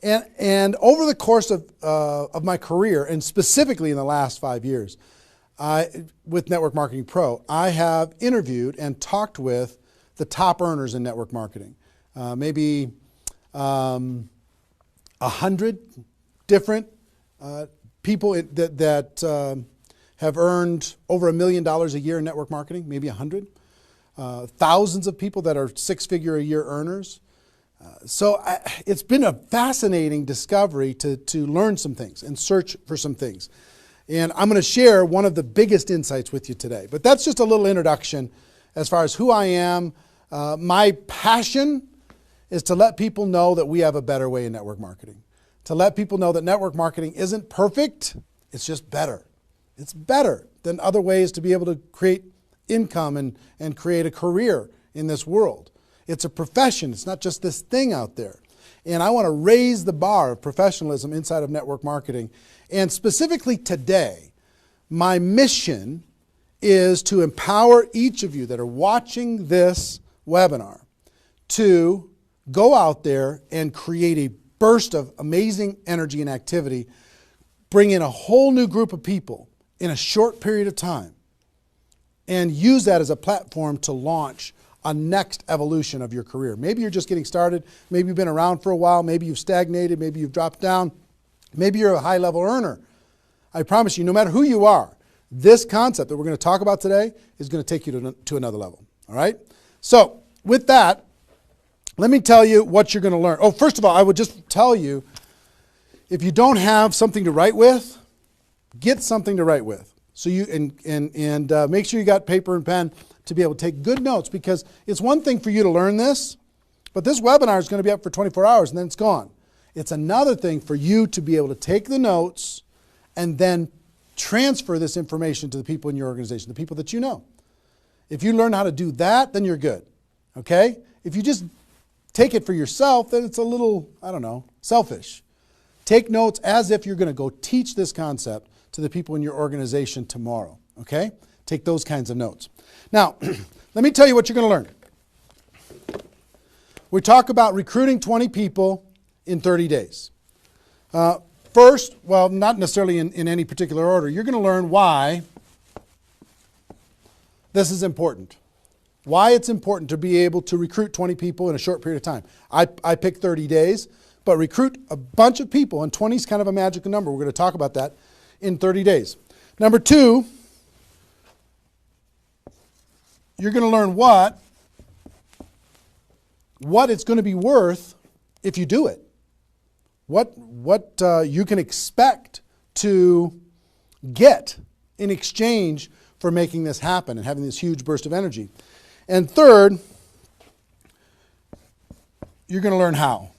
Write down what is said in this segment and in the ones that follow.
And over the course of my career, and specifically in the last 5 years, with Network Marketing Pro, I have interviewed and talked with the top earners in network marketing. Maybe 100 different people that have earned over $1 million a year in network marketing, maybe 100. Thousands of people that are six-figure a year earners. So it's been a fascinating discovery to learn some things and search for some things. And I'm going to share one of the biggest insights with you today. But that's just a little introduction as far as who I am. My passion is to let people know that we have a better way in network marketing. To let people know that network marketing isn't perfect, it's just better. It's better than other ways to be able to create income and create a career in this world. It's a profession. It's not just this thing out there. And I want to raise the bar of professionalism inside of network marketing. And specifically today, my mission is to empower each of you that are watching this webinar to go out there and create a burst of amazing energy and activity, bring in a whole new group of people in a short period of time, and use that as a platform to launch a next evolution of your career. Maybe you're just getting started. Maybe you've been around for a while. Maybe you've stagnated. Maybe you've dropped down. Maybe you're a high-level earner. I promise you, no matter who you are, this concept that we're going to talk about today is going to take you to another level. All right? So with that, let me tell you what you're going to learn. Oh, first of all, I would just tell you, if you don't have something to write with, get something to write with. So you and make sure you got paper and pen to be able to take good notes, because it's one thing for you to learn this, but this webinar is going to be up for 24 hours and then it's gone. It's another thing for you to be able to take the notes and then transfer this information to the people in your organization, the people that you know. If you learn how to do that, then you're good. Okay? If you just take it for yourself, then it's a little, I don't know, selfish. Take notes as if you're going to go teach this concept to the people in your organization tomorrow. Okay? Take those kinds of notes. Now, let me tell you what you're going to learn. We talk about recruiting 20 people in 30 days. First, well, not necessarily in any particular order, you're going to learn why this is important. Why it's important to be able to recruit 20 people in a short period of time. I picked 30 days, but recruit a bunch of people, and 20 is kind of a magical number. We're going to talk about that in 30 days. Number two, you're going to learn what it's going to be worth if you do it. What you can expect to get in exchange for making this happen and having this huge burst of energy. And third, you're going to learn how.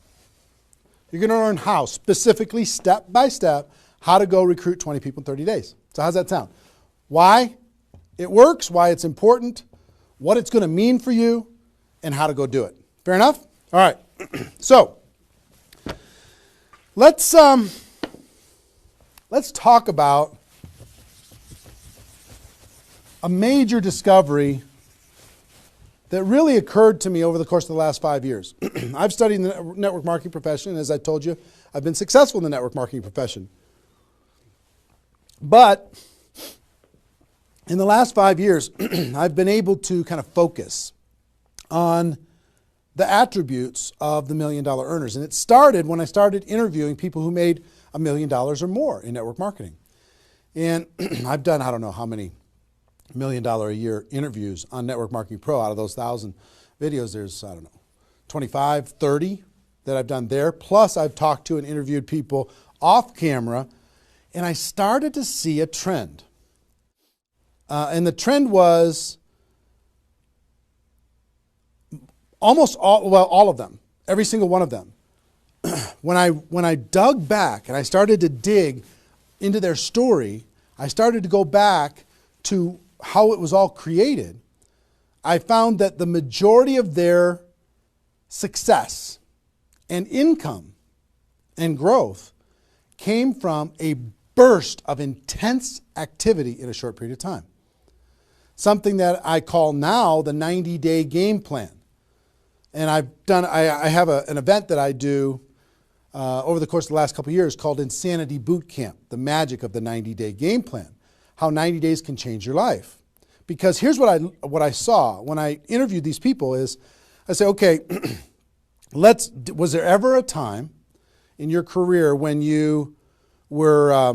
You're going to learn how, specifically, step by step, how to go recruit 20 people in 30 days. So how's that sound? Why it works, why it's important, what it's going to mean for you, and how to go do it. Fair enough? All right. So let's talk about a major discovery that really occurred to me over the course of the last 5 years. I've studied the network marketing profession, and as I told you, I've been successful in the network marketing profession. But in the last 5 years, I've been able to kind of focus on the attributes of the $1 million earners. And it started when I started interviewing people who made $1 million or more in network marketing. And I've done, I don't know how many $1 million a year interviews on Network Marketing Pro. Out of those 1,000 videos, there's, I don't know, 25, 30 that I've done there. Plus, I've talked to and interviewed people off camera, and I started to see a trend. And the trend was almost all of them, every single one of them. When I dug back and I started to dig into their story, I started to go back to how it was all created. I found that the majority of their success and income and growth came from a burst of intense activity in a short period of time. Something that I call now the 90-day game plan. And I have an event that I do over the course of the last couple of years called Insanity Boot Camp, the magic of the 90-day game plan, how 90 days can change your life. Because here's what I saw when I interviewed these people is, I say, okay, was there ever a time in your career when you were,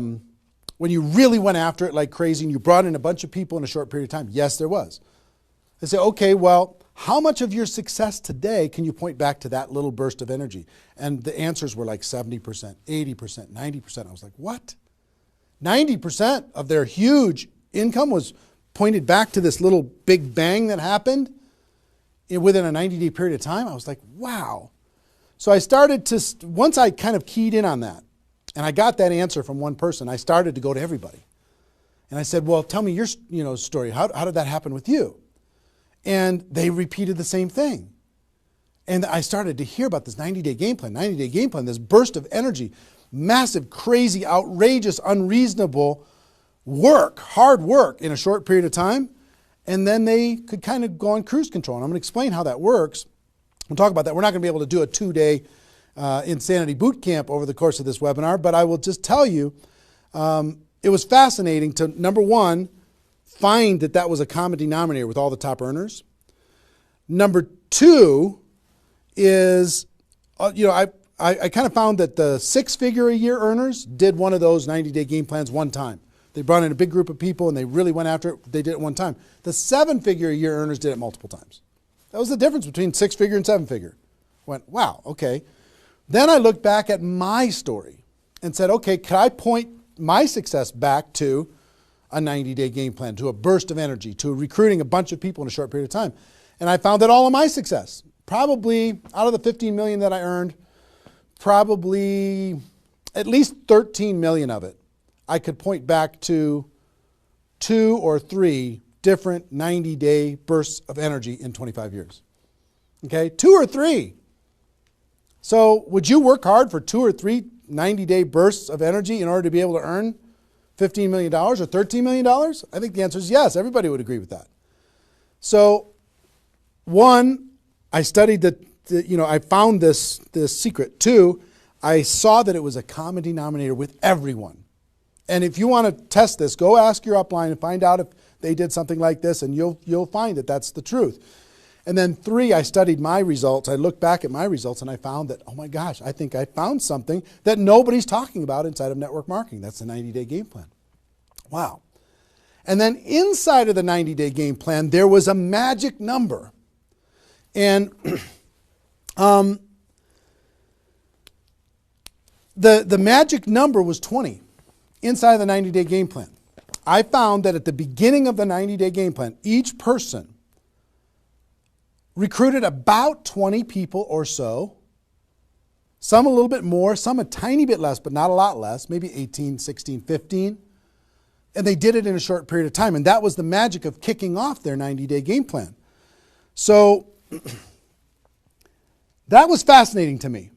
when you really went after it like crazy and you brought in a bunch of people in a short period of time? Yes, there was. I say, okay, well, how much of your success today can you point back to that little burst of energy? And the answers were like 70%, 80%, 90%. I was like, what? 90% of their huge income was pointed back to this little big bang that happened within a 90-day period of time. I was like, wow. So I started to, once I kind of keyed in on that, and I got that answer from one person, I started to go to everybody. And I said, well, tell me your story. How did that happen with you? And they repeated the same thing. And I started to hear about this 90-day game plan, this burst of energy, massive, crazy, outrageous, unreasonable work, hard work in a short period of time. And then they could kind of go on cruise control. And I'm going to explain how that works. We'll talk about that. We're not going to be able to do a 2-day Insanity Boot Camp over the course of this webinar, but I will just tell you, it was fascinating to, number one, find that was a common denominator with all the top earners. Number two is, I kind of found that the 6-figure-a-year earners did one of those 90-day game plans one time. They brought in a big group of people and they really went after it. They did it one time. The 7-figure-a-year earners did it multiple times. That was the difference between 6-figure and 7-figure. Went, wow, okay. Then I looked back at my story and said, okay, could I point my success back to a 90-day game plan, to a burst of energy, to recruiting a bunch of people in a short period of time? And I found that all of my success, probably out of the 15 million that I earned, probably at least 13 million of it, I could point back to 2 or 3 different 90-day bursts of energy in 25 years. Okay, 2 or 3. So would you work hard for 2 or 3 90-day bursts of energy in order to be able to earn $15 million or $13 million? I think the answer is yes. Everybody would agree with that. So, one, I studied I found this secret. 2, I saw that it was a common denominator with everyone. And if you want to test this, go ask your upline and find out if they did something like this, and you'll find that that's the truth. And then 3, I studied my results. I looked back at my results and I found that, oh my gosh, I think I found something that nobody's talking about inside of network marketing. That's the 90-day game plan. Wow. And then inside of the 90-day game plan, there was a magic number. And the magic number was 20 inside of the 90-day game plan. I found that at the beginning of the 90-day game plan, each person recruited about 20 people or so, some a little bit more, some a tiny bit less, but not a lot less, maybe 18, 16, 15. And they did it in a short period of time. And that was the magic of kicking off their 90-day game plan. So that was fascinating to me.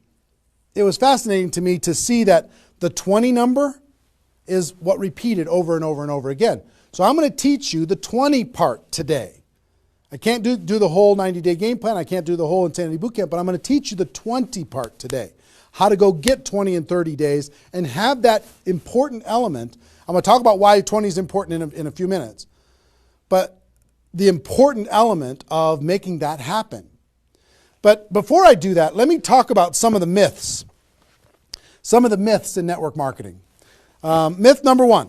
It was fascinating to me to see that the 20 number is what repeated over and over and over again. So I'm going to teach you the 20 part today. I can't do the whole 90-day game plan. I can't do the whole Insanity Bootcamp, but I'm going to teach you the 20 part today. How to go get 20 in 30 days and have that important element. I'm going to talk about why 20 is important in a few minutes. But the important element of making that happen. But before I do that, let me talk about some of the myths. Some of the myths in network marketing. Myth number 1.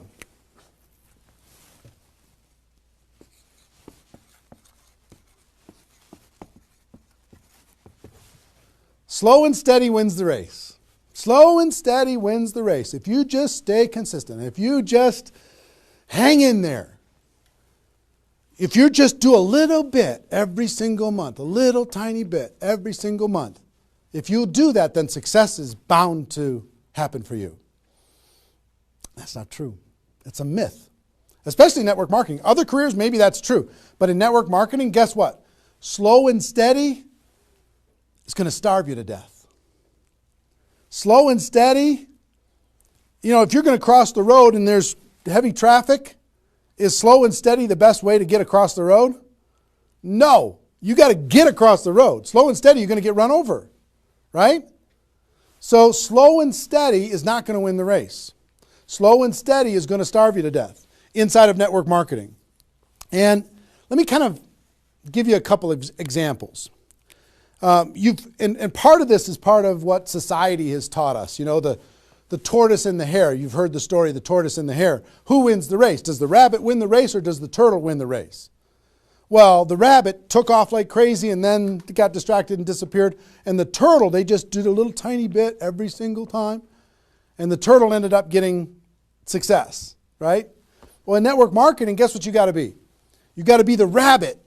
Slow and steady wins the race. Slow and steady wins the race. If you just stay consistent, if you just hang in there, if you just do a little bit every single month, a little tiny bit every single month, if you'll do that, then success is bound to happen for you. That's not true. It's a myth, especially in network marketing. Other careers, maybe that's true. But in network marketing, guess what? Slow and steady is going to starve you to death. Slow and steady, if you're going to cross the road and there's heavy traffic, is slow and steady the best way to get across the road? No. You got to get across the road. Slow and steady, you're going to get run over, right? So slow and steady is not going to win the race. Slow and steady is going to starve you to death inside of network marketing. And let me kind of give you a couple of examples. And part of this is part of what society has taught us. You know, the tortoise and the hare. You've heard the story of the tortoise and the hare. Who wins the race? Does the rabbit win the race or does the turtle win the race? Well, the rabbit took off like crazy and then got distracted and disappeared. And the turtle, they just did a little tiny bit every single time. And the turtle ended up getting success, right? Well, in network marketing, guess what you got to be? You got to be the rabbit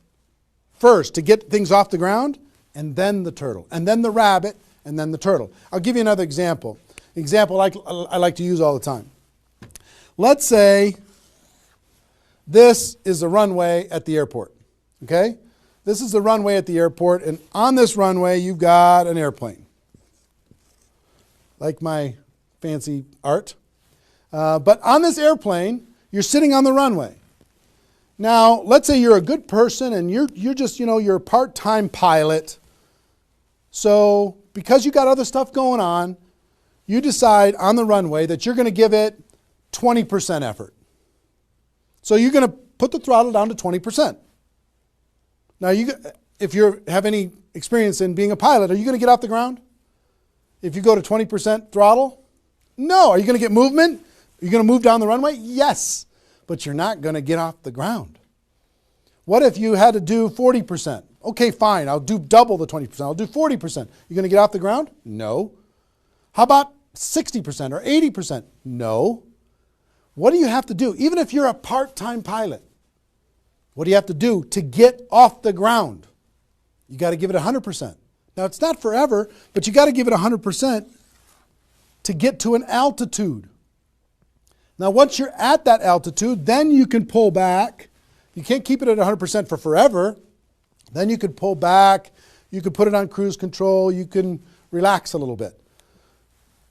first to get things off the ground, and then the turtle, and then the rabbit, and then the turtle. I'll give you another example. Example I like to use all the time. Let's say this is a runway at the airport. Okay? This is the runway at the airport, and on this runway you've got an airplane. Like my fancy art. But on this airplane, you're sitting on the runway. Now, let's say you're a good person and you're just, you're a part-time pilot. So, because you got other stuff going on, you decide on the runway that you're going to give it 20% effort. So you're going to put the throttle down to 20%. Now, if you have any experience in being a pilot, are you going to get off the ground? If you go to 20% throttle? No. Are you going to get movement? Are you going to move down the runway? Yes. But you're not going to get off the ground. What if you had to do 40%? Okay, fine. I'll do double the 20%. I'll do 40%. You going to get off the ground? No. How about 60% or 80%? No. What do you have to do? Even if you're a part-time pilot, what do you have to do to get off the ground? You got to give it 100%. Now, it's not forever, but you got to give it 100% to get to an altitude. Now, once you're at that altitude, then you can pull back. You can't keep it at 100% for forever. Then you can pull back. You can put it on cruise control. You can relax a little bit.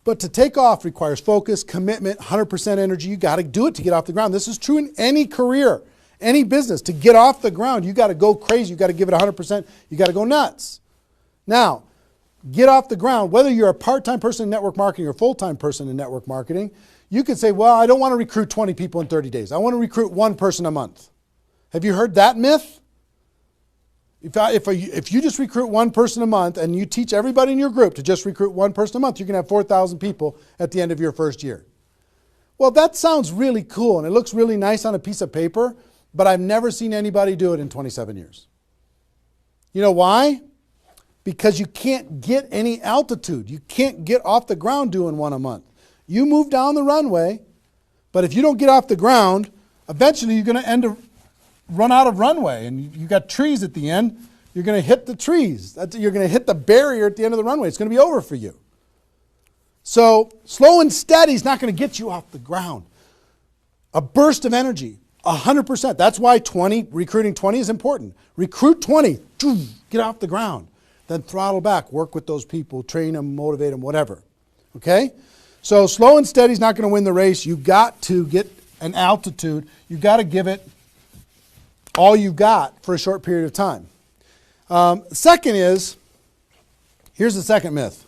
But to take off requires focus, commitment, 100% energy. You got to do it to get off the ground. This is true in any career, any business. To get off the ground, you got to go crazy. You got to give it 100%. You got to go nuts. Now, get off the ground. Whether you're a part-time person in network marketing or a full-time person in network marketing, you could say, well, I don't want to recruit 20 people in 30 days. I want to recruit one person a month. Have you heard that myth? If you just recruit one person a month and you teach everybody in your group to just recruit one person a month, you're going to have 4,000 people at the end of your first year. Well, that sounds really cool and it looks really nice on a piece of paper, but I've never seen anybody do it in 27 years. You know why? Because you can't get any altitude. You can't get off the ground doing one a month. You move down the runway, but if you don't get off the ground, eventually you're going to run out of runway, and you got trees at the end. You're going to hit the trees. You're going to hit the barrier at the end of the runway. It's going to be over for you. So slow and steady is not going to get you off the ground. A burst of energy, 100%. That's why recruiting 20 is important. Recruit 20, get off the ground. Then throttle back, work with those people, train them, motivate them, whatever. Okay? So slow and steady is not going to win the race. You've got to get an altitude. You've got to give it all you've got for a short period of time. Second is, here's the second myth.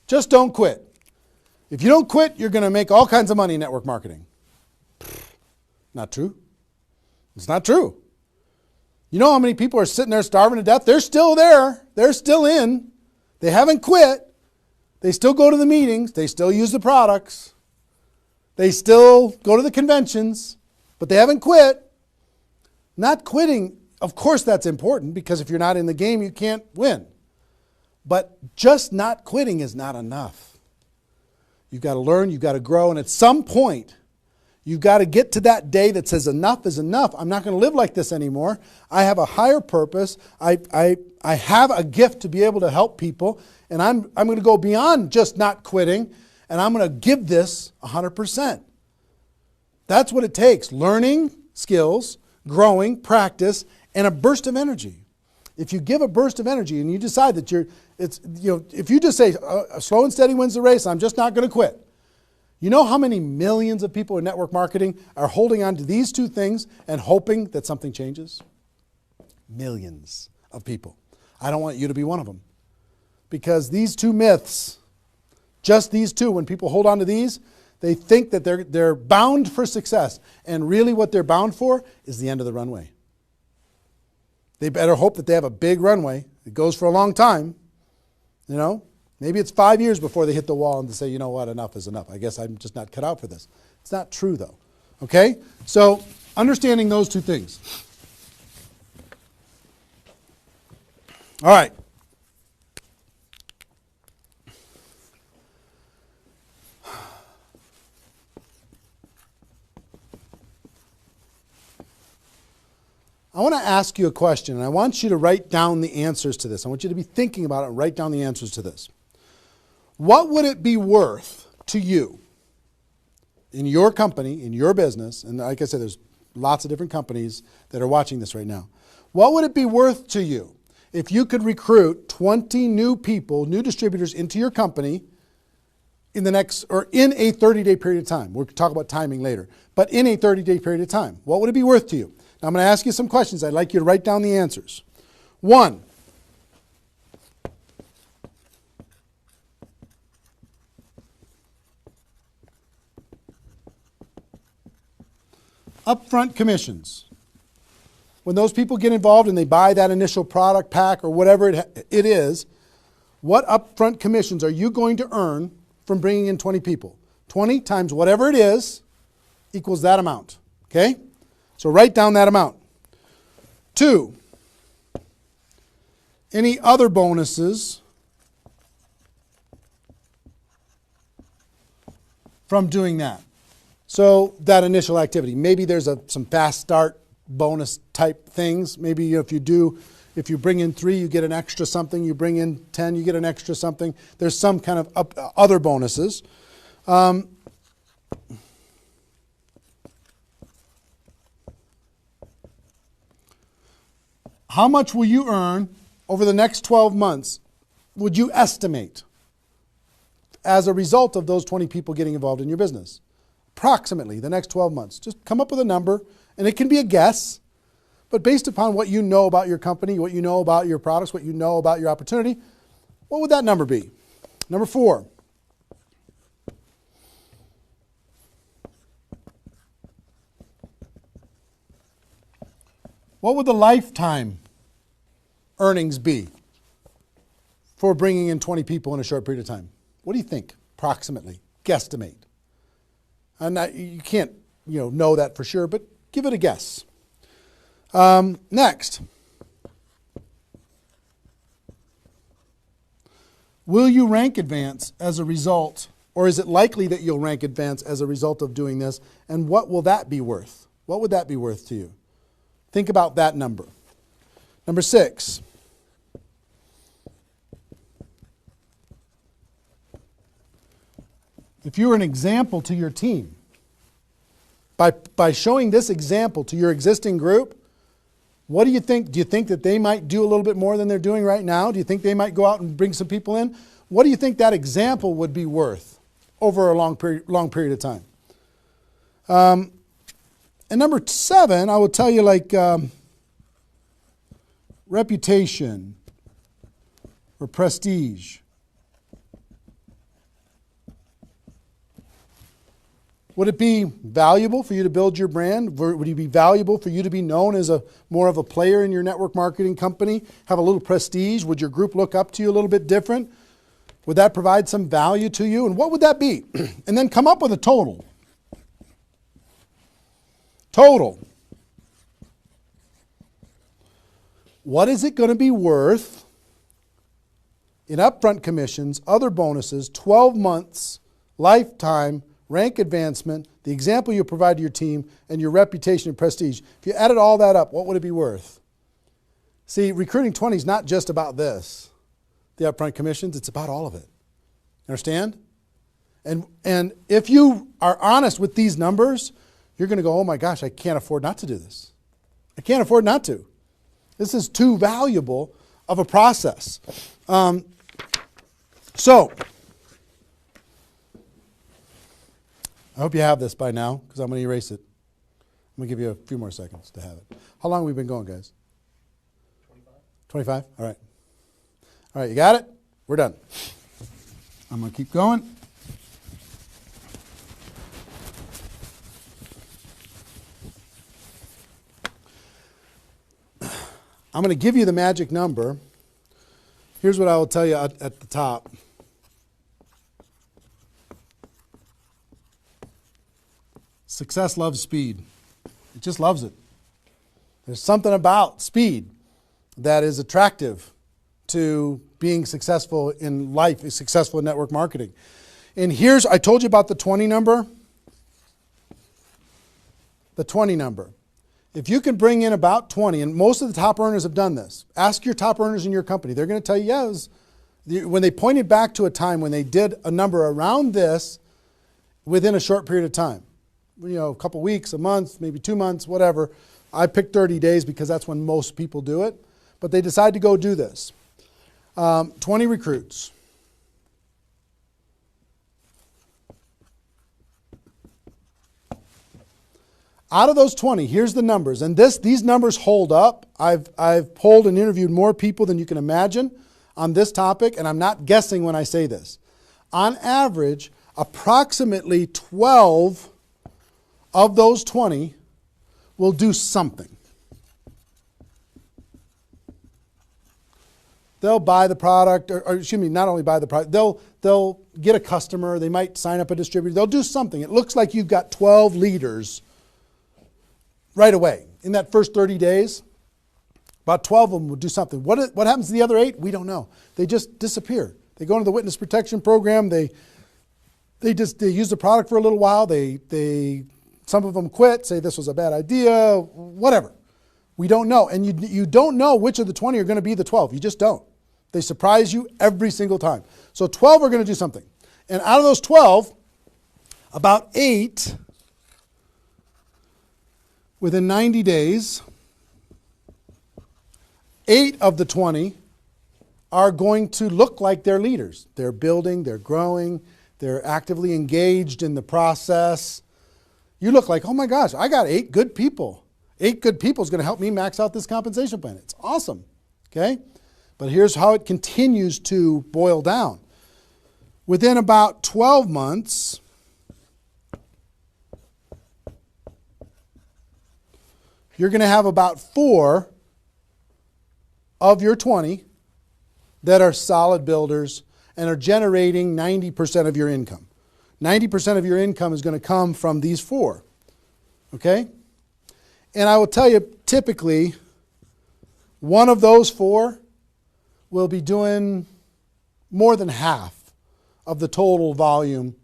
Just don't quit. If you don't quit, you're going to make all kinds of money in network marketing. Not true. It's not true. You know how many people are sitting there starving to death? They're still there. They're still in. They haven't quit. They still go to the meetings. They still use the products. They still go to the conventions, but they haven't quit. Not quitting, of course that's important because if you're not in the game, you can't win. But just not quitting is not enough. You've got to learn, you've got to grow, and at some point, you've got to get to that day that says enough is enough. I'm not going to live like this anymore. I have a higher purpose. I have a gift to be able to help people, and I'm going to go beyond just not quitting, and I'm going to give this 100%. That's what it takes. Learning skills, growing, practice, and a burst of energy. If you give a burst of energy and you decide that if you just say slow and steady wins the race, I'm just not going to quit. You know how many millions of people in network marketing are holding on to these two things and hoping that something changes? Millions of people. I don't want you to be one of them. Because these two myths, just these two, when people hold on to these, they think that they're bound for success. And really what they're bound for is the end of the runway. They better hope that they have a big runway. It goes for a long time. You know, maybe it's 5 years before they hit the wall and they say, you know what, enough is enough. I guess I'm just not cut out for this. It's not true though. Okay? So understanding those two things. All right. I want to ask you a question, and I want you to write down the answers to this. I want you to be thinking about it and write down the answers to this. What would it be worth to you in your company, in your business, and like I said, there's lots of different companies that are watching this right now. What would it be worth to you if you could recruit 20 new people, new distributors into your company in the next, or in a 30-day period of time? We'll talk about timing later, but in a 30-day period of time. What would it be worth to you? Now, I'm going to ask you some questions. I'd like you to write down the answers. 1, upfront commissions. When those people get involved and they buy that initial product pack or whatever it is, what upfront commissions are you going to earn from bringing in 20 people? 20 times whatever it is equals that amount. Okay? So write down that amount. 2, any other bonuses from doing that? So that initial activity. Maybe there's some fast start bonus type things. Maybe if you bring in 3, you get an extra something. You bring in 10, you get an extra something. There's some kind of other bonuses. How much will you earn over the next 12 months, would you estimate, as a result of those 20 people getting involved in your business? Approximately the next 12 months. Just come up with a number, and it can be a guess, but based upon what you know about your company, what you know about your products, what you know about your opportunity, what would that number be? Number 4. What would the lifetime earnings be for bringing in 20 people in a short period of time? What do you think, approximately? Guesstimate. And you can't know that for sure, but give it a guess. Next. Will you rank advance as a result, or is it likely that you'll rank advance as a result of doing this? And what will that be worth? What would that be worth to you? Think about that number. Number 6. If you're an example to your team, by showing this example to your existing group, what do you think? Do you think that they might do a little bit more than they're doing right now? Do you think they might go out and bring some people in? What do you think that example would be worth over a long period of time? And number 7, I will tell you, like reputation or prestige. Would it be valuable for you to build your brand? Would it be valuable for you to be known as more of a player in your network marketing company? Have a little prestige? Would your group look up to you a little bit different? Would that provide some value to you? And what would that be? And then come up with a total. Total. What is it going to be worth in upfront commissions, other bonuses, 12 months, lifetime, rank advancement, the example you provide to your team, and your reputation and prestige? If you added all that up, what would it be worth? See, recruiting 20 is not just about this, the upfront commissions, it's about all of it. Understand? And if you are honest with these numbers, you're going to go, oh my gosh, I can't afford not to do this. I can't afford not to. This is too valuable of a process. So, I hope you have this by now because I'm going to erase it. I'm going to give you a few more seconds to have it. How long have we been going, guys? 25? All right. All right, you got it? We're done. I'm going to keep going. I'm going to give you the magic number. Here's what I will tell you at the top. Success loves speed. It just loves it. There's something about speed that is attractive to being successful in life, successful in network marketing. And here's, I told you about the 20 number. The 20 number. If you can bring in about 20, and most of the top earners have done this, ask your top earners in your company. They're going to tell you, yes, when they pointed back to a time when they did a number around this within a short period of time, a couple weeks, a month, maybe 2 months, whatever. I picked 30 days because that's when most people do it. But they decide to go do this. 20 recruits. Out of those 20, here's the numbers. And these numbers hold up. I've polled and interviewed more people than you can imagine on this topic, and I'm not guessing when I say this. On average, approximately 12 of those 20 will do something. They'll buy the product, or excuse me, not only buy the product, they'll get a customer, they might sign up a distributor, they'll do something. It looks like you've got 12 leaders right away. In that first 30 days, about 12 of them will do something. What happens to the other 8? We don't know. They just disappear. They go into the witness protection program, they use the product for a little while, some of them quit, say this was a bad idea, whatever. We don't know. And you don't know which of the 20 are going to be the 12. You just don't. They surprise you every single time. So 12 are going to do something. And out of those 12, about 8, within 90 days, 8 of the 20 are going to look like they're leaders. They're building, they're growing, they're actively engaged in the process. You look like, oh my gosh, I got 8 good people. 8 good people is going to help me max out this compensation plan. It's awesome, okay? But here's how it continues to boil down. Within about 12 months, you're going to have about 4 of your 20 that are solid builders and are generating 90% of your income. 90% of your income is going to come from these 4, okay? And I will tell you, typically, one of those 4 will be doing more than half of the total volume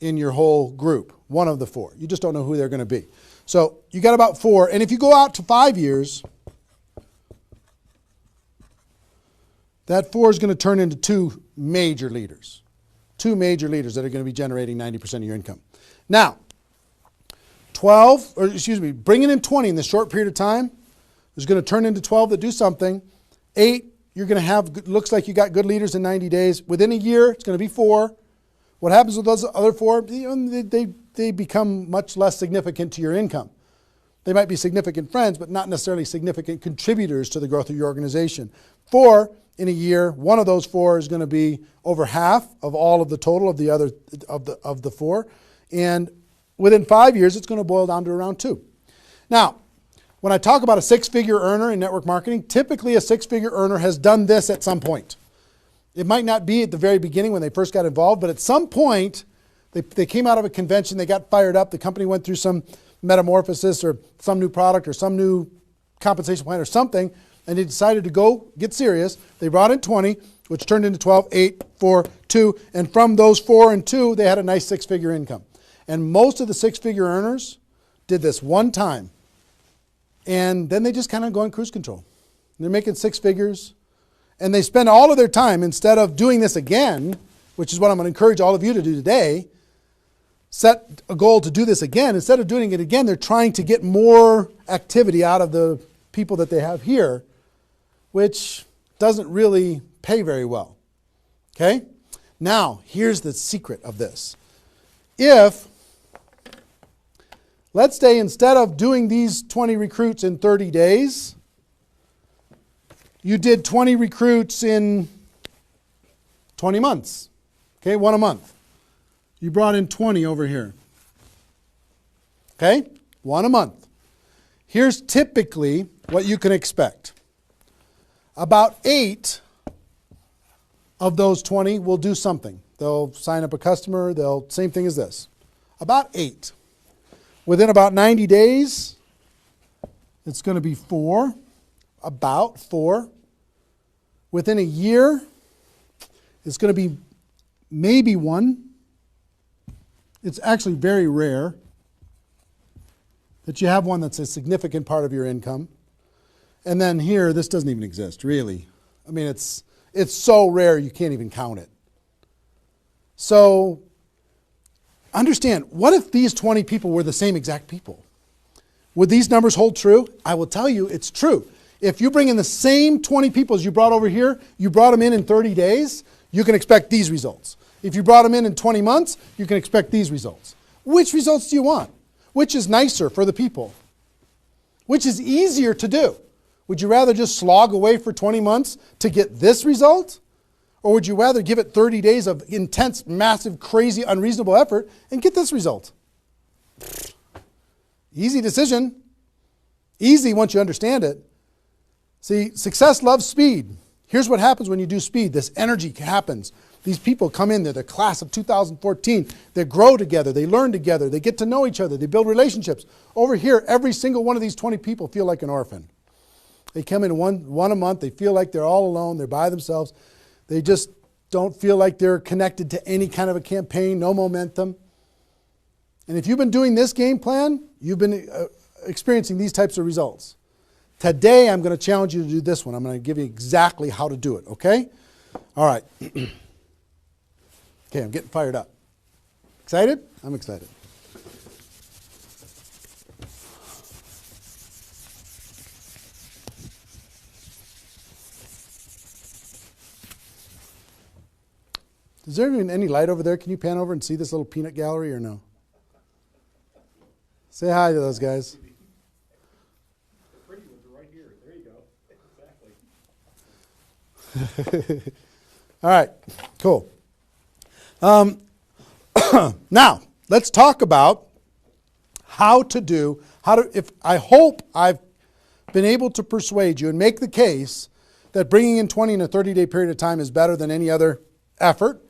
in your whole group, one of the 4. You just don't know who they're going to be. So you got about 4, and if you go out to 5 years, that 4 is going to turn into 2 major leaders. 2 major leaders that are going to be generating 90% of your income. Now, bringing in 20 in this short period of time is going to turn into 12 that do something. 8, you're going to have, looks like you got good leaders in 90 days. Within a year, it's going to be 4. What happens with those other 4? They become much less significant to your income. They might be significant friends, but not necessarily significant contributors to the growth of your organization. 4 in a year, one of those 4 is going to be over half of all of the total of the other of the 4, and within 5 years, it's going to boil down to around 2. Now, when I talk about a 6-figure earner in network marketing, typically a 6-figure earner has done this at some point. It might not be at the very beginning when they first got involved, but at some point, they came out of a convention, they got fired up, the company went through some metamorphosis or some new product or some new compensation plan or something, and they decided to go get serious. They brought in 20, which turned into 12, 8, 4, 2, and from those 4 and 2, they had a nice 6-figure income. And most of the 6-figure earners did this one time, and then they just kind of go in cruise control. They're making 6 figures, and they spend all of their time, instead of doing this again, which is what I'm going to encourage all of you to do today, set a goal to do this again. Instead of doing it again, they're trying to get more activity out of the people that they have here, which doesn't really pay very well. Okay? Now, here's the secret of this. If Let's say instead of doing these 20 recruits in 30 days, you did 20 recruits in 20 months. Okay, one a month. You brought in 20 over here. Okay, one a month. Here's typically what you can expect. About 8 of those 20 will do something. They'll sign up a customer. Same thing as this. About 8. Within about 90 days, it's going to be 4. About 4. Within a year, it's going to be maybe 1. It's actually very rare that you have one that's a significant part of your income. And then here, this doesn't even exist, really. I mean, it's so rare you can't even count it. So understand, what if these 20 people were the same exact people? Would these numbers hold true? I will tell you it's true. If you bring in the same 20 people as you brought over here, you brought them in 30 days, you can expect these results. If you brought them in 20 months, you can expect these results. Which results do you want? Which is nicer for the people? Which is easier to do? Would you rather just slog away for 20 months to get this result? Or would you rather give it 30 days of intense, massive, crazy, unreasonable effort and get this result? Easy decision. Easy once you understand it. See, success loves speed. Here's what happens when you do speed. This energy happens. These people come in, they're the class of 2014. They grow together, they learn together, they get to know each other, they build relationships. Over here, every single one of these 20 people feel like an orphan. They come in one a month, they feel like they're all alone, they're by themselves. They just don't feel like they're connected to any kind of a campaign, no momentum. And if you've been doing this game plan, you've been experiencing these types of results. Today, I'm going to challenge you to do this one. I'm going to give you exactly how to do it, okay? All right. Okay, I'm getting fired up. Excited? I'm excited. Is there even any light over there? Can you pan over and see this little peanut gallery or no? Say hi to those guys. The pretty ones are right here. There you go. Exactly. All right, cool. Now, let's talk about I hope I've been able to persuade you and make the case that bringing in 20 in a 30-day period of time is better than any other effort.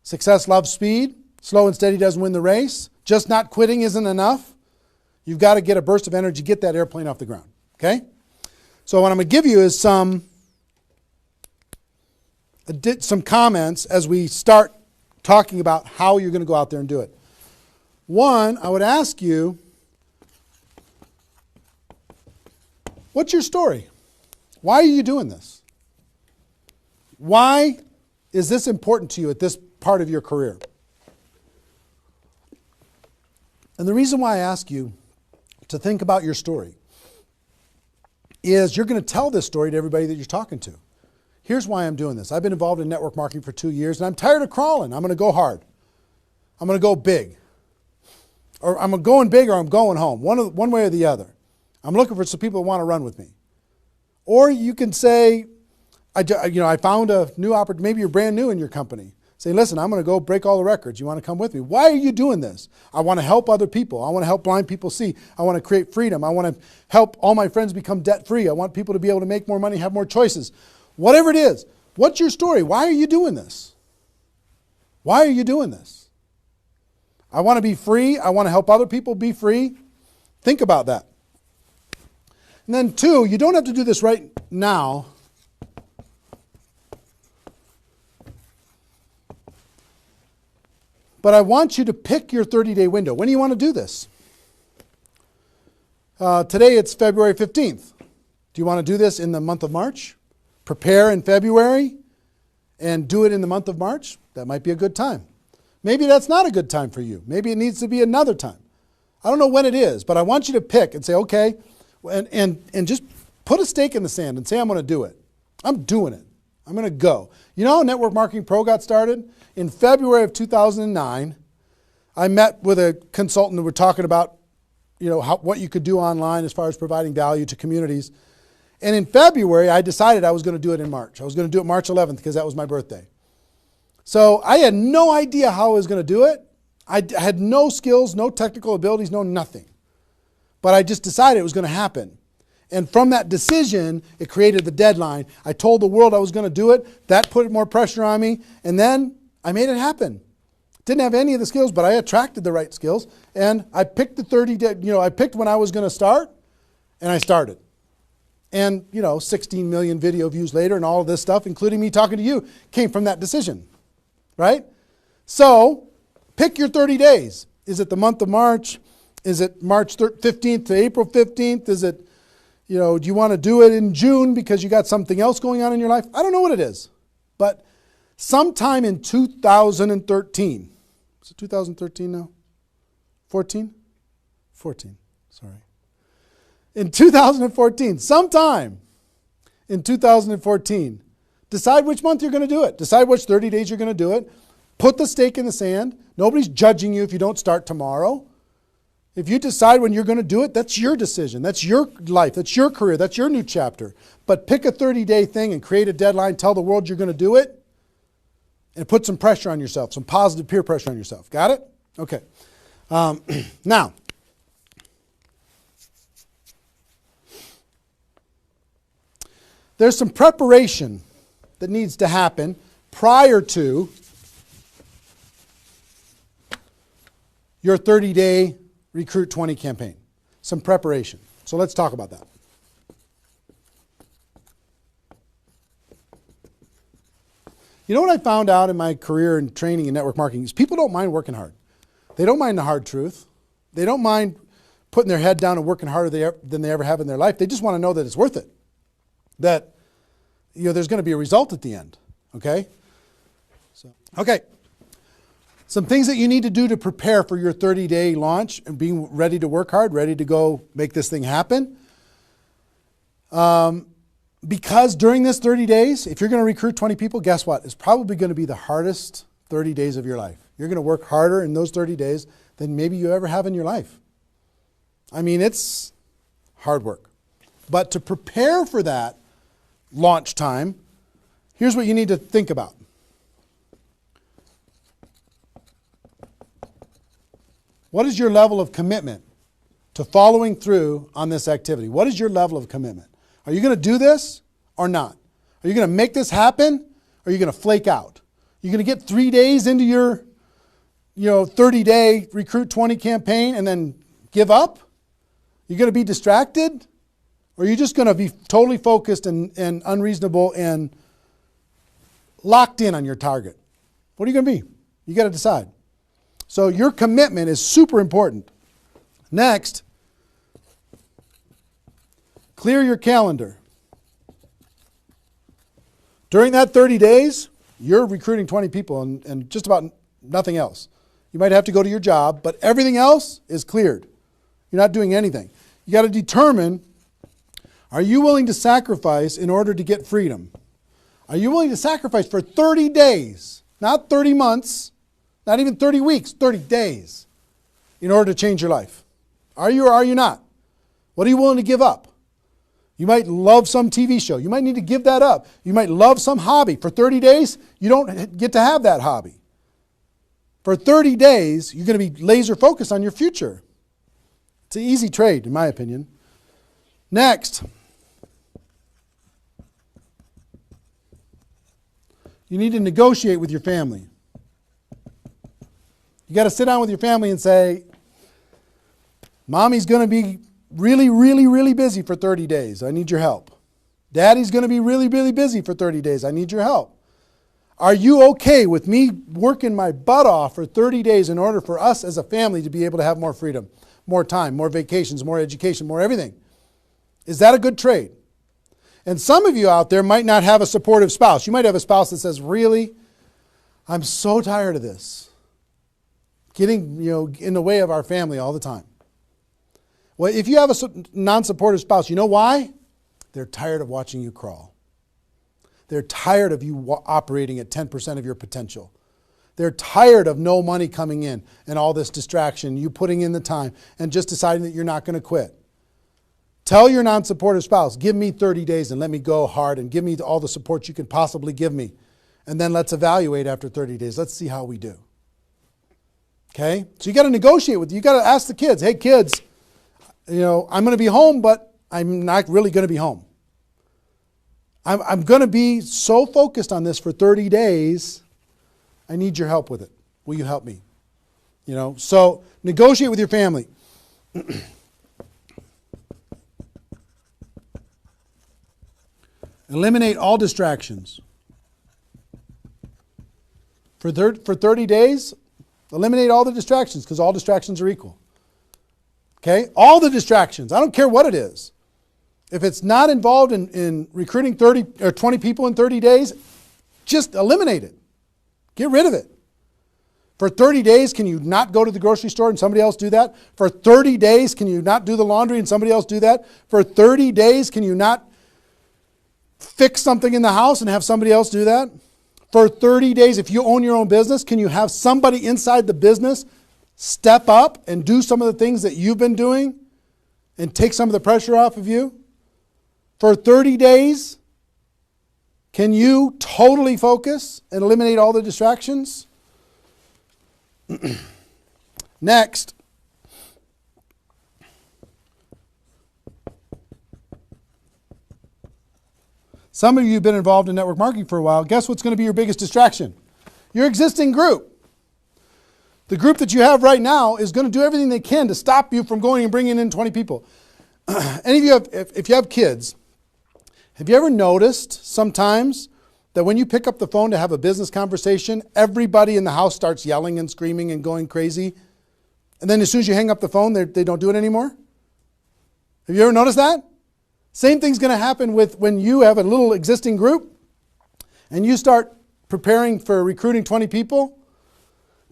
Success loves speed. Slow and steady doesn't win the race. Just not quitting isn't enough. You've got to get a burst of energy, get that airplane off the ground, okay? So what I'm going to give you is some comments as we start talking about how you're going to go out there and do it. One, I would ask you, what's your story? Why are you doing this? Why is this important to you at this part of your career? And the reason why I ask you to think about your story is you're going to tell this story to everybody that you're talking to. Here's why I'm doing this. I've been involved in network marketing for 2 years, and I'm tired of crawling. I'm going to go hard. I'm going to go big. Or I'm going big or I'm going home, one way or the other. I'm looking for some people that want to run with me. Or you can say, I found a new opportunity. Maybe you're brand new in your company. Say, listen, I'm going to go break all the records. You want to come with me? Why are you doing this? I want to help other people. I want to help blind people see. I want to create freedom. I want to help all my friends become debt-free. I want people to be able to make more money, have more choices. Whatever it is, what's your story? Why are you doing this? Why are you doing this? I want to be free. I want to help other people be free. Think about that. And then 2, you don't have to do this right now. But I want you to pick your 30-day window. When do you want to do this? Today it's February 15th. Do you want to do this in the month of March? Prepare in February and do it in the month of March? That might be a good time. Maybe that's not a good time for you. Maybe it needs to be another time. I don't know when it is, but I want you to pick and say, okay, and just put a stake in the sand and say, I'm going to do it. I'm doing it. I'm going to go. You know how Network Marketing Pro got started? In February of 2009, I met with a consultant who were talking about what you could do online as far as providing value to communities. And in February, I decided I was going to do it in March. I was going to do it March 11th because that was my birthday. So I had no idea how I was going to do it. I had no skills, no technical abilities, no nothing. But I just decided it was going to happen. And from that decision, it created the deadline. I told the world I was going to do it. That put more pressure on me. And then I made it happen. Didn't have any of the skills, but I attracted the right skills. And I picked the 30 day, I picked when I was going to start, and I started. And, 16 million video views later and all of this stuff, including me talking to you, came from that decision, right? So pick your 30 days. Is it the month of March? Is it March 15th to April 15th? Is it, do you want to do it in June because you got something else going on in your life? I don't know what it is. But sometime in 2013, is it 2013 now? 14? 14, sorry. In 2014, sometime in 2014, decide which month you're going to do it. Decide which 30 days you're going to do it. Put the stake in the sand. Nobody's judging you if you don't start tomorrow. If you decide when you're going to do it, that's your decision. That's your life. That's your career. That's your new chapter. But pick a 30-day thing and create a deadline. Tell the world you're going to do it. And put some pressure on yourself, some positive peer pressure on yourself. Got it? Okay. Now, there's some preparation that needs to happen prior to your 30-day Recruit 20 campaign. Some preparation. So let's talk about that. You know what I found out in my career in training in network marketing is people don't mind working hard. They don't mind the hard truth. They don't mind putting their head down and working harder than they ever have in their life. They just want to know that it's worth it. That there's going to be a result at the end. Okay? Okay. Some things that you need to do to prepare for your 30-day launch and being ready to work hard, ready to go make this thing happen. Because during this 30 days, if you're going to recruit 20 people, guess what? It's probably going to be the hardest 30 days of your life. You're going to work harder in those 30 days than maybe you ever have in your life. I mean, it's hard work. But to prepare for that launch time, here's what you need to think about. What is your level of commitment to following through on this activity? What is your level of commitment? Are you going to do this or not? Are you going to make this happen or are you going to flake out? You're going to get 3 days into your 30-day Recruit 20 campaign and then give up? You're going to be distracted? Or are you just going to be totally focused and unreasonable and locked in on your target? What are you going to be? You got to decide. So your commitment is super important. Next, clear your calendar. During that 30 days, you're recruiting 20 people and just about nothing else. You might have to go to your job, but everything else is cleared. You're not doing anything. You got to determine, are you willing to sacrifice in order to get freedom? Are you willing to sacrifice for 30 days, not 30 months, not even 30 weeks, 30 days, in order to change your life? Are you or are you not? What are you willing to give up? You might love some TV show. You might need to give that up. You might love some hobby. For 30 days, you don't get to have that hobby. For 30 days, you're going to be laser focused on your future. It's an easy trade, in my opinion. Next, you need to negotiate with your family. You got to sit down with your family and say, Mommy's going to be really, really, really busy for 30 days. I need your help. Daddy's going to be really, really busy for 30 days. I need your help. Are you okay with me working my butt off for 30 days in order for us as a family to be able to have more freedom, more time, more vacations, more education, more everything? Is that a good trade? And some of you out there might not have a supportive spouse. You might have a spouse that says, really, I'm so tired of this. Getting in the way of our family all the time. Well, if you have a non-supportive spouse, you know why? They're tired of watching you crawl. They're tired of you operating at 10% of your potential. They're tired of no money coming in and all this distraction, you putting in the time and just deciding that you're not going to quit. Tell your non-supportive spouse, give me 30 days and let me go hard and give me all the support you can possibly give me. And then let's evaluate after 30 days. Let's see how we do. Okay? So you got to negotiate with, you got to ask the kids, hey kids, I'm going to be home, but I'm not really going to be home. I'm going to be so focused on this for 30 days. I need your help with it. Will you help me? So negotiate with your family. Eliminate all distractions. For 30 days, eliminate all the distractions because all distractions are equal. Okay? All the distractions. I don't care what it is. If it's not involved in recruiting 30 or 20 people in 30 days, just eliminate it. Get rid of it. For 30 days, can you not go to the grocery store and somebody else do that? For 30 days, can you not do the laundry and somebody else do that? For 30 days, can you not fix something in the house and have somebody else do that? For 30 days, if you own your own business, can you have somebody inside the business step up and do some of the things that you've been doing and take some of the pressure off of you? For 30 days, can you totally focus and eliminate all the distractions? Next. Some of you have been involved in network marketing for a while. Guess what's going to be your biggest distraction? Your existing group. The group that you have right now is going to do everything they can to stop you from going and bringing in 20 people. Any of you have, if you have kids, have you ever noticed sometimes that when you pick up the phone to have a business conversation, everybody in the house starts yelling and screaming and going crazy? And then as soon as you hang up the phone, they don't do it anymore? Have you ever noticed that? Same thing's going to happen with when you have a little existing group and you start preparing for recruiting 20 people.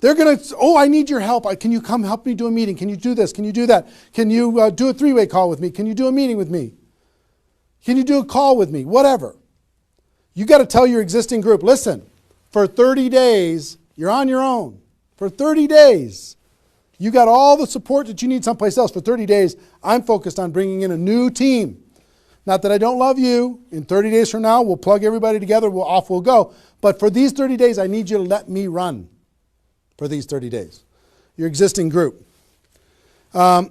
They're going to, I need your help. Can you come help me do a meeting? Can you do this? Can you do that? Can you do a three-way call with me? Can you do a meeting with me? Can you do a call with me? Whatever. You got to tell your existing group, listen, for 30 days, you're on your own. For 30 days, you got all the support that you need someplace else. For 30 days, I'm focused on bringing in a new team. Not that I don't love you. In 30 days from now, we'll plug everybody together, we'll go. But for these 30 days, I need you to let me run for these 30 days. Your existing group. Part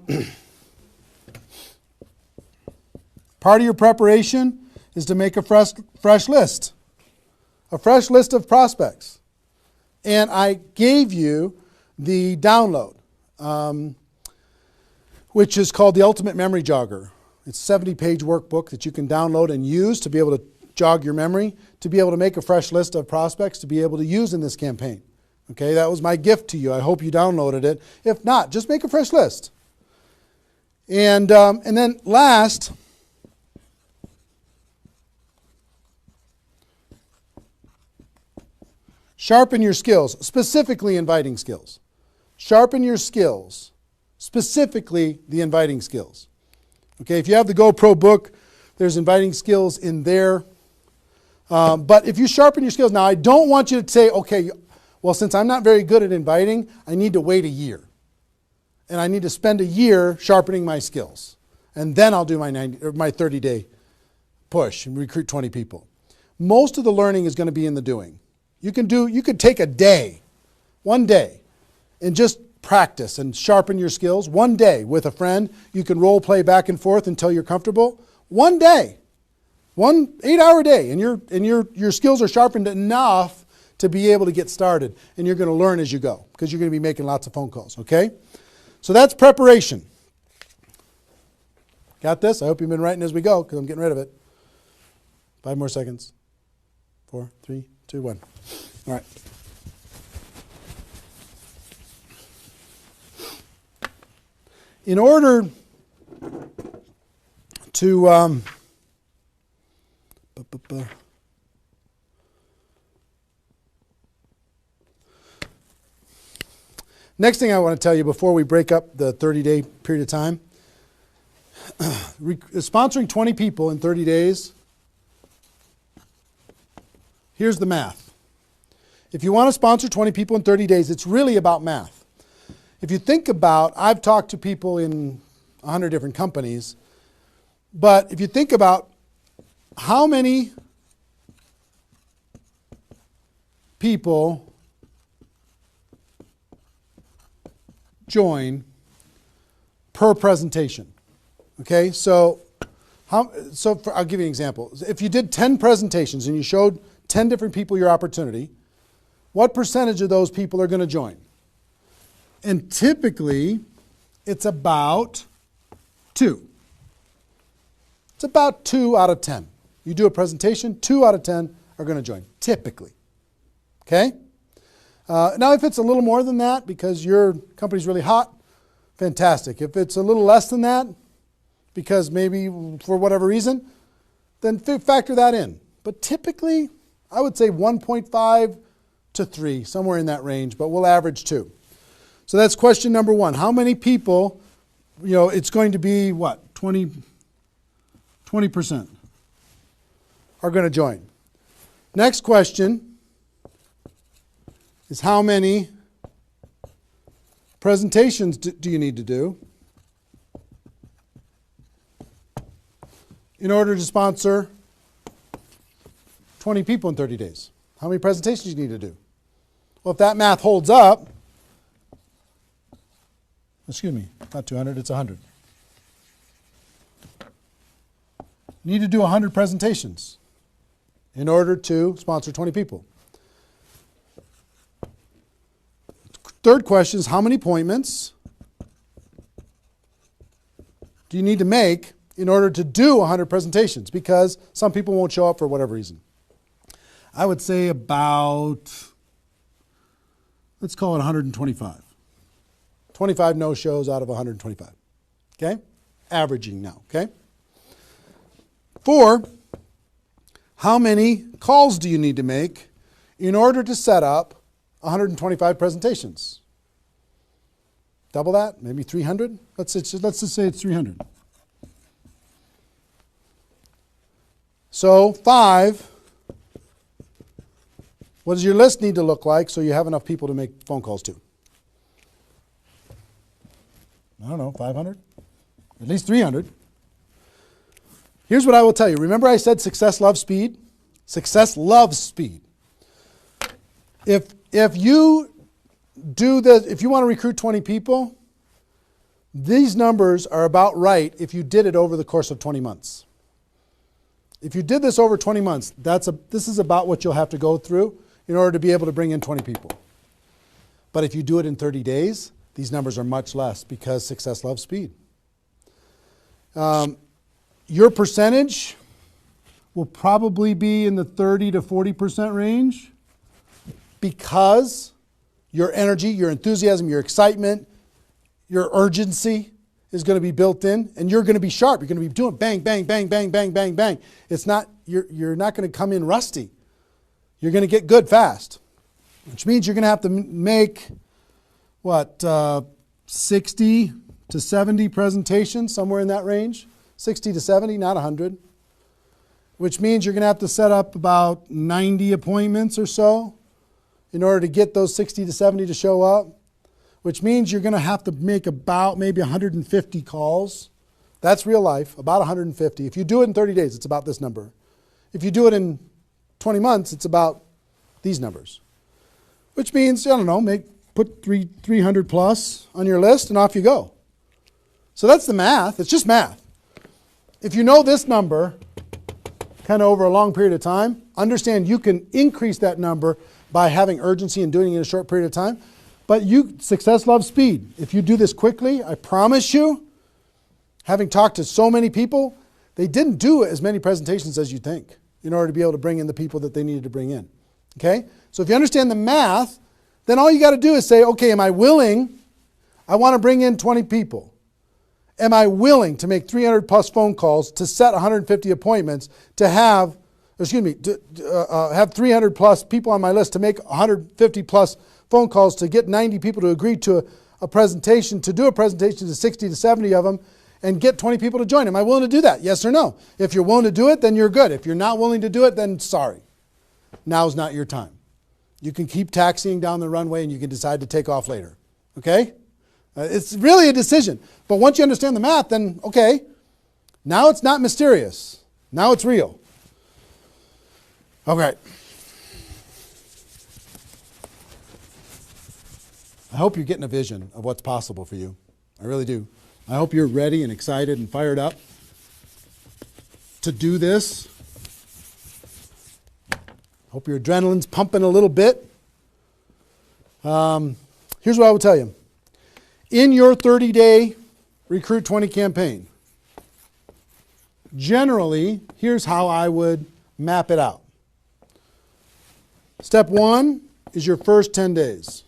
of your preparation is to make a fresh list. A fresh list of prospects. And I gave you the download, which is called the Ultimate Memory Jogger. It's a 70-page workbook that you can download and use to be able to jog your memory, to be able to make a fresh list of prospects to be able to use in this campaign. Okay, that was my gift to you. I hope you downloaded it. If not, just make a fresh list. And then last, sharpen your skills, specifically inviting skills. Sharpen your skills, specifically the inviting skills. Okay, if you have the GoPro book, there's inviting skills in there. But if you sharpen your skills, now I don't want you to say, okay, well, since I'm not very good at inviting, I need to wait a year. And I need to spend a year sharpening my skills. And then I'll do my 30-day push and recruit 20 people. Most of the learning is going to be in the doing. You could take a day, one day, and just practice and sharpen your skills. One day with a friend, you can role play back and forth until you're comfortable. One day, 1 8-hour day, and your skills are sharpened enough to be able to get started. And you're going to learn as you go because you're going to be making lots of phone calls, okay? So that's preparation. Got this? I hope you've been writing as we go because I'm getting rid of it. 5 more seconds. 4, 3, 2, 1. All right. In order to next thing I want to tell you before we break up the 30-day period of time, sponsoring 20 people in 30 days, here's the math. If you want to sponsor 20 people in 30 days, it's really about math. If you think about, I've talked to people in 100 different companies, but if you think about how many people join per presentation. Okay, so I'll give you an example. If you did 10 presentations and you showed 10 different people your opportunity, what percentage of those people are going to join? And typically, it's about 2. It's about 2 out of 10. You do a presentation, 2 out of 10 are going to join, typically. Okay? Now, if it's a little more than that because your company's really hot, fantastic. If it's a little less than that, because maybe for whatever reason, then factor that in. But typically, I would say 1.5 to 3, somewhere in that range, but we'll average 2. So that's question number 1. How many people, it's going to be what? 20% are going to join. Next question is how many presentations do you need to do in order to sponsor 20 people in 30 days? How many presentations do you need to do? Well, if that math holds up, excuse me, not 200, it's 100. You need to do 100 presentations in order to sponsor 20 people. Third question is how many appointments do you need to make in order to do 100 presentations? Because some people won't show up for whatever reason. I would say about, let's call it 125. 25 no-shows out of 125. Okay? Averaging now. Okay? 4, how many calls do you need to make in order to set up 125 presentations? Double that? Maybe 300? Let's just say it's 300. So 5, what does your list need to look like so you have enough people to make phone calls to? I don't know, 500? At least 300. Here's what I will tell you. Remember I said success loves speed? Success loves speed. If you want to recruit 20 people, these numbers are about right if you did it over the course of 20 months. If you did this over 20 months, this is about what you'll have to go through in order to be able to bring in 20 people. But if you do it in 30 days, these numbers are much less because success loves speed. Your percentage will probably be in the 30 to 40% range because your energy, your enthusiasm, your excitement, your urgency is going to be built in, and you're going to be sharp. You're going to be doing bang, bang, bang, bang, bang, bang, bang. You're not going to come in rusty. You're going to get good fast, which means you're going to have to make, 60 to 70 presentations, somewhere in that range. 60 to 70, not 100. Which means you're going to have to set up about 90 appointments or so in order to get those 60 to 70 to show up. Which means you're going to have to make about maybe 150 calls. That's real life, about 150. If you do it in 30 days, it's about this number. If you do it in 20 months, it's about these numbers. Which means, put 300 plus on your list and off you go. So that's the math. It's just math. If you know this number kind of over a long period of time, understand you can increase that number by having urgency and doing it in a short period of time. But success loves speed. If you do this quickly, I promise you, having talked to so many people, they didn't do as many presentations as you think in order to be able to bring in the people that they needed to bring in. Okay? So if you understand the math, then all you got to do is say, okay, am I willing? I want to bring in 20 people. Am I willing to make 300 plus phone calls to set 150 appointments to have 300 plus people on my list to make 150 plus phone calls to get 90 people to agree to a presentation, to do a presentation to 60 to 70 of them and get 20 people to join. Am I willing to do that? Yes or no? If you're willing to do it, then you're good. If you're not willing to do it, then sorry. Now's not your time. You can keep taxiing down the runway and you can decide to take off later. Okay? It's really a decision. But once you understand the math, then okay, now it's not mysterious. Now it's real. Okay. I hope you're getting a vision of what's possible for you. I really do. I hope you're ready and excited and fired up to do this. Hope your adrenaline's pumping a little bit. Here's what I will tell you. In your 30-day Recruit 20 campaign, generally, here's how I would map it out. Step 1 is your first 10 days.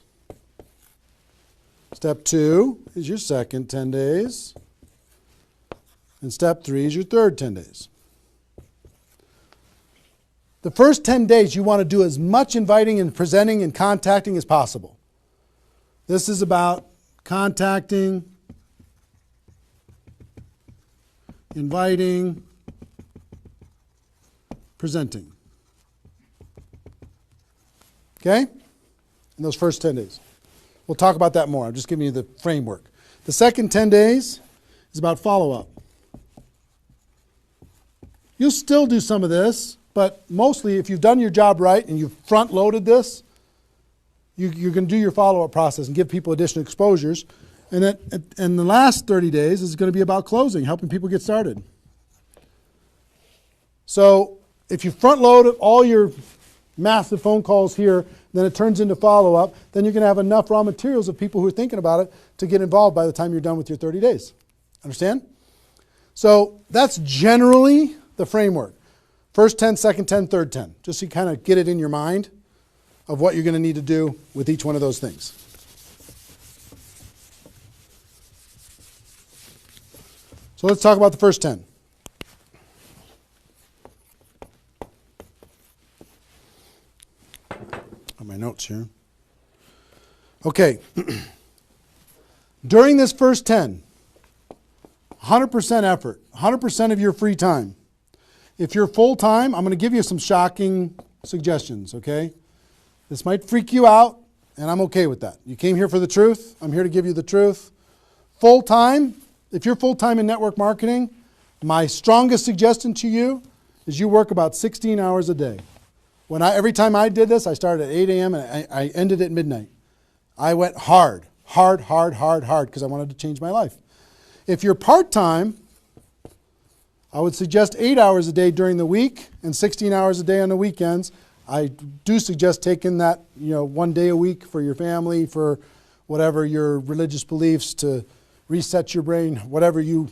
Step 2 is your second 10 days. And step 3 is your third 10 days. The first 10 days, you want to do as much inviting and presenting and contacting as possible. This is about contacting, inviting, presenting. Okay? In those first 10 days. We'll talk about that more. I'm just giving you the framework. The second 10 days is about follow-up. You'll still do some of this, but mostly if you've done your job right and you've front-loaded this, you're going to do your follow-up process and give people additional exposures. And the last 30 days is going to be about closing, helping people get started. So if you front-load all your massive phone calls here, then it turns into follow-up, then you're going to have enough raw materials of people who are thinking about it to get involved by the time you're done with your 30 days. Understand? So that's generally the framework. First 10, second 10, third 10. Just so you kind of get it in your mind of what you're going to need to do with each one of those things. So let's talk about the first 10. On my notes here. Okay. During this first 10, 100% effort, 100% of your free time. If you're full-time, I'm going to give you some shocking suggestions, okay? This might freak you out, and I'm okay with that. You came here for the truth. I'm here to give you the truth. Full-time, if you're full-time in network marketing, my strongest suggestion to you is you work about 16 hours a day. Every time I did this, I started at 8 a.m. and I ended at midnight. I went hard, because I wanted to change my life. If you're part-time, I would suggest 8 hours a day during the week and 16 hours a day on the weekends. I do suggest taking that, 1 day a week for your family, for whatever your religious beliefs, to reset your brain, whatever you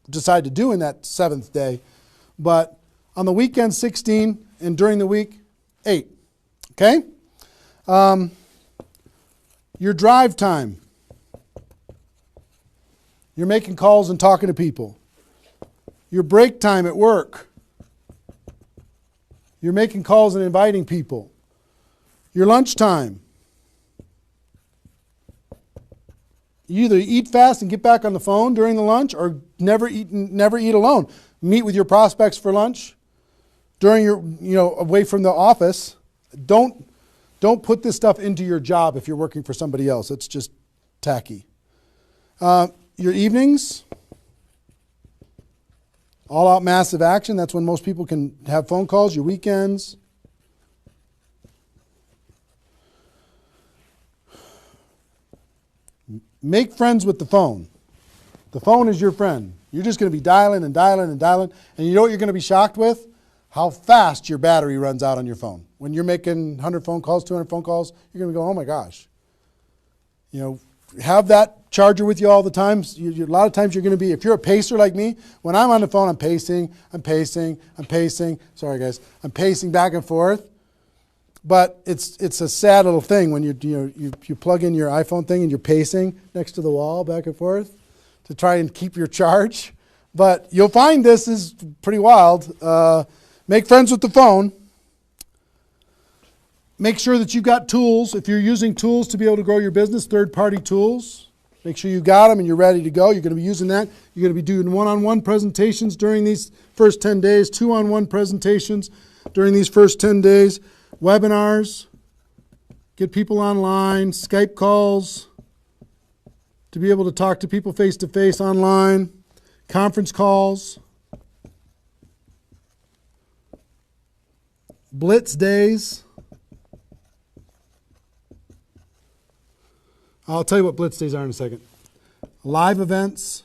decide to do in that 7th day. But on the weekend, 16, and during the week, 8. Okay? Your drive time. You're making calls and talking to people. Your break time at work. You're making calls and inviting people. Your lunch time. You either eat fast and get back on the phone during the lunch, or never eat alone. Meet with your prospects for lunch during your, away from the office. Don't put this stuff into your job if you're working for somebody else. It's just tacky. Your evenings, all out massive action. That's when most people can have phone calls. Your weekends. Make friends with the phone. The phone is your friend. You're just going to be dialing and dialing and dialing. And you know what you're going to be shocked with? How fast your battery runs out on your phone. When you're making 100 phone calls, 200 phone calls, you're going to go, oh my gosh. Have that charger with you all the time. A lot of times you're going to be, if you're a pacer like me, when I'm on the phone, I'm pacing. Sorry guys. I'm pacing back and forth. But it's a sad little thing when you plug in your iPhone thing and you're pacing next to the wall back and forth to try and keep your charge. But you'll find this is pretty wild. Make friends with the phone. Make sure that you've got tools. If you're using tools to be able to grow your business, third-party tools, make sure you got them and you're ready to go. You're going to be using that. You're going to be doing one-on-one presentations during these first 10 days, two-on-one presentations during these first 10 days, webinars, get people online, Skype calls, to be able to talk to people face-to-face online, conference calls, blitz days. I'll tell you what blitz days are in a second. Live events.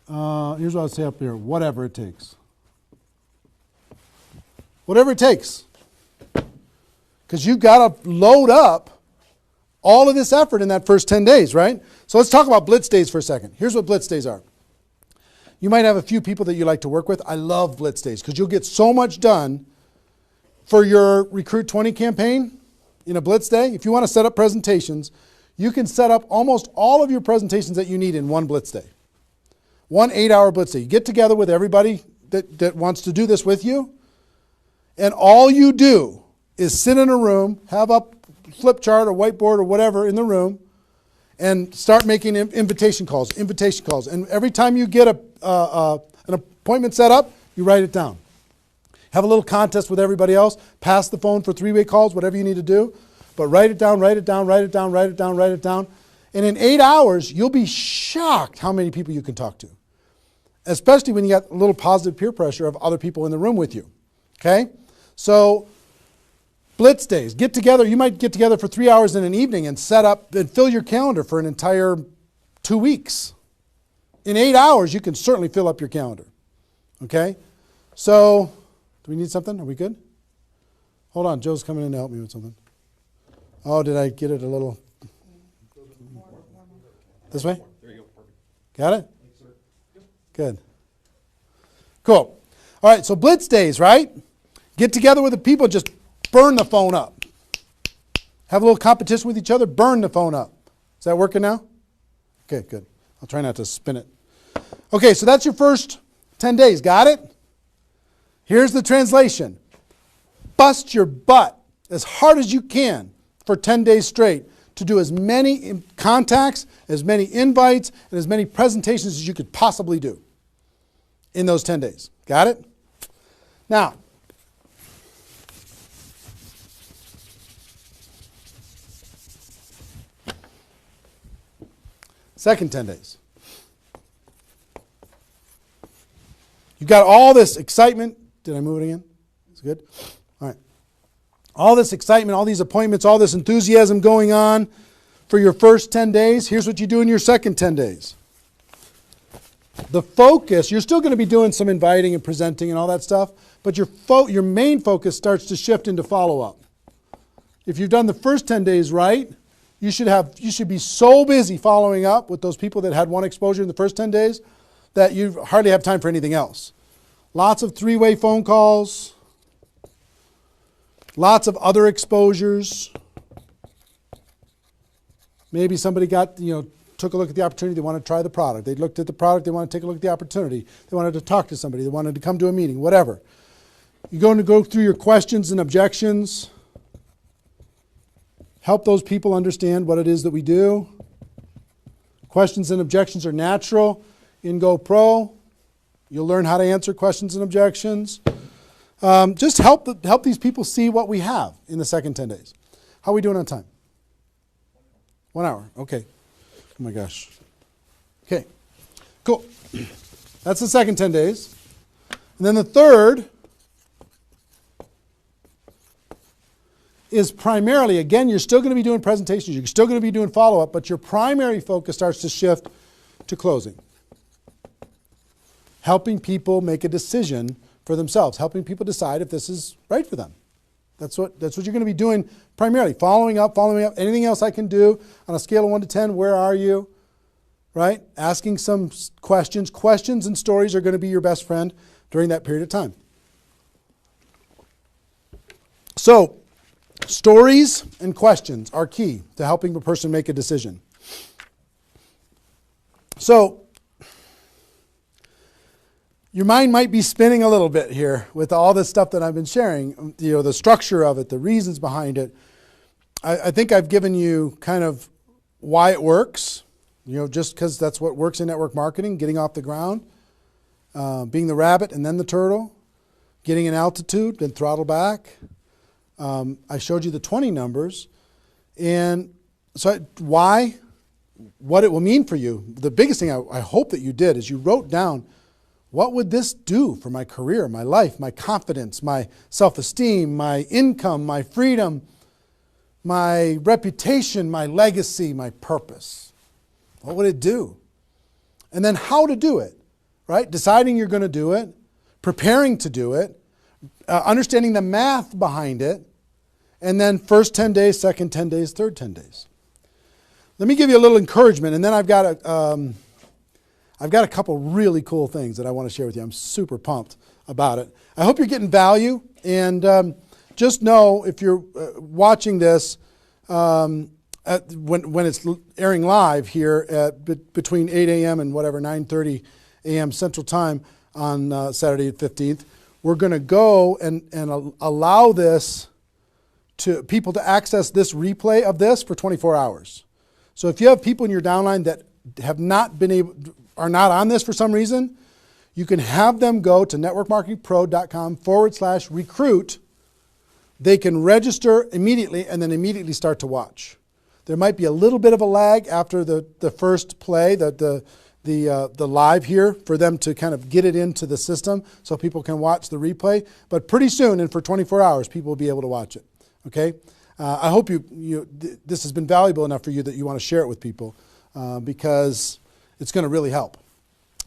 Here's what I'll say up here. Whatever it takes. Whatever it takes. Because you've got to load up all of this effort in that first 10 days, right? So let's talk about blitz days for a second. Here's what blitz days are. You might have a few people that you like to work with. I love blitz days because you'll get so much done for your Recruit 20 campaign in a blitz day. If you want to set up presentations, you can set up almost all of your presentations that you need in one blitz day. 1 8-hour blitz day. You get together with everybody that wants to do this with you, and all you do is sit in a room, have a flip chart or whiteboard or whatever in the room, and start making invitation calls. And every time you get an appointment set up, you write it down. Have a little contest with everybody else. Pass the phone for 3-way calls, whatever you need to do. But write it down, write it down, write it down, write it down, write it down. And in 8 hours, you'll be shocked how many people you can talk to. Especially when you got a little positive peer pressure of other people in the room with you. Okay? So, blitz days. Get together. You might get together for 3 hours in an evening and set up and fill your calendar for an entire 2 weeks. In 8 hours, you can certainly fill up your calendar. Okay? So, do we need something? Are we good? Hold on. Joe's coming in to help me with something. Oh, did I get it a little? This way? There you go. Perfect. Got it? Thanks, sir. Yep. Good. Cool. All right, so blitz days, right? Get together with the people, just burn the phone up. Have a little competition with each other, burn the phone up. Is that working now? Okay, good. I'll try not to spin it. Okay, so that's your first 10 days. Got it? Here's the translation. Bust your butt as hard as you can for 10 days straight to do as many contacts, as many invites, and as many presentations as you could possibly do in those 10 days. Got it? Now, second 10 days. You got all this excitement. Did I move it again? It's good? All right. All this excitement, all these appointments, all this enthusiasm going on for your first 10 days. Here's what you do in your second 10 days. The focus, you're still going to be doing some inviting and presenting and all that stuff, but your main focus starts to shift into follow-up. If you've done the first 10 days right, you should be so busy following up with those people that had one exposure in the first 10 days that you hardly have time for anything else. Lots of 3-way phone calls, lots of other exposures. Maybe somebody took a look at the opportunity, they want to try the product. They looked at the product, they want to take a look at the opportunity. They wanted to talk to somebody, they wanted to come to a meeting, whatever. You're going to go through your questions and objections. Help those people understand what it is that we do. Questions and objections are natural in GoPro. You'll learn how to answer questions and objections. Just help these people see what we have in the second 10 days. How are we doing on time? 1 hour. Okay. Oh my gosh. Okay. Cool. That's the second 10 days. And then the third is primarily, again, you're still going to be doing presentations, you're still going to be doing follow-up, but your primary focus starts to shift to closing. Helping people make a decision for themselves, helping people decide if this is right for them. That's what you're going to be doing primarily, following up, anything else I can do on a scale of 1 to 10, where are you? Right? Asking some questions. Questions and stories are going to be your best friend during that period of time. So, stories and questions are key to helping a person make a decision. So, your mind might be spinning a little bit here with all this stuff that I've been sharing, the structure of it, the reasons behind it. I think I've given you kind of why it works, just because that's what works in network marketing, getting off the ground, being the rabbit and then the turtle, getting an altitude, then throttle back. I showed you the 20 numbers. And so why? What it will mean for you. The biggest thing I hope that you did is you wrote down, what would this do for my career, my life, my confidence, my self-esteem, my income, my freedom, my reputation, my legacy, my purpose? What would it do? And then how to do it, right? Deciding you're going to do it, preparing to do it, understanding the math behind it, and then first 10 days, second 10 days, third 10 days. Let me give you a little encouragement, and then I've got a couple really cool things that I want to share with you. I'm super pumped about it. I hope you're getting value, and just know if you're watching this when it's airing live here at between 8 a.m. and whatever 9:30 a.m. Central Time on Saturday the 15th, we're going to go and allow this to people to access this replay of this for 24 hours. So if you have people in your downline that have not been able, are not on this for some reason, you can have them go to networkmarketingpro.com/recruit. They can register immediately and then immediately start to watch. There might be a little bit of a lag after the first play, the live here, for them to kind of get it into the system so people can watch the replay. But pretty soon, and for 24 hours, people will be able to watch it. Okay? I hope this has been valuable enough for you that you want to share it with people because it's going to really help.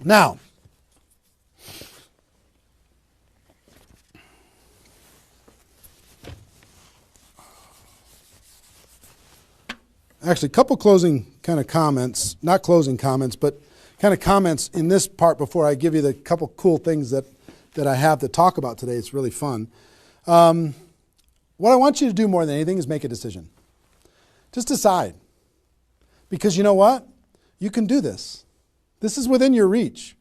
Now, actually, a couple closing kind of comments, not closing comments, but kind of comments in this part before I give you the couple cool things that I have to talk about today. It's really fun. What I want you to do more than anything is make a decision. Just decide. Because you know what? You can do this. This is within your reach.